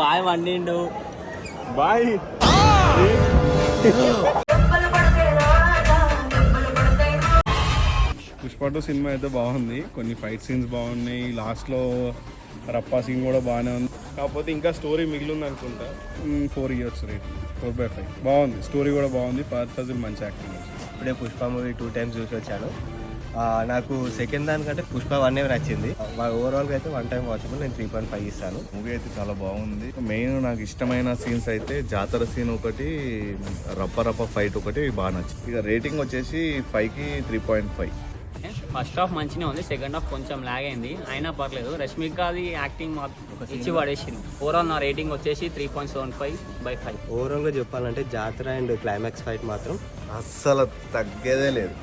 Bye వండిండు బాయ్. Pushpa 2 cinema అయితే బాగుంది, కొన్ని ఫైట్ సీన్స్ బాగున్నాయి, లాస్ట్లో రప్పా సీన్ కూడా బాగానే ఉంది. కాకపోతే ఇంకా స్టోరీ మిగిలి ఉంది అనుకుంటా. 4 ఇయర్స్ రేట్ 4/5 బాగుంది, స్టోరీ కూడా బాగుంది. ఫహద్ ఫాజిల్ మంచి యాక్టింగ్. ఇప్పుడే పుష్ప మూవీ 2 times చూసి వచ్చాను. నాకు సెకండ్ దానికంటే పుష్ప 1 నచ్చింది. ఓవరాల్గా అయితే 1 time వాచబుల్. నేను 3.5 ఇస్తాను. మూవీ అయితే చాలా బాగుంది. మెయిన్ నాకు ఇష్టమైన సీన్స్ అయితే జాతర సీన్ ఒకటి, రప్ప ఫైట్ ఒకటి బాగా నచ్చింది. ఇక రేటింగ్ వచ్చేసి 5కి 3.5. ఫస్ట్ హాఫ్ మంచిగా ఉంది, సెకండ్ హాఫ్ కొంచెం లాగ్ అయింది, అయినా పర్లేదు. రష్మికది యాక్టింగ్ ఇచ్చి పడేసింది. ఓవరాల్ నా రేటింగ్ వచ్చేసి 3.75/5. ఓవరాల్గా చెప్పాలంటే జాతర అండ్ క్లైమాక్స్ ఫైట్ మాత్రం అస్సలు తగ్గేదే లేదు.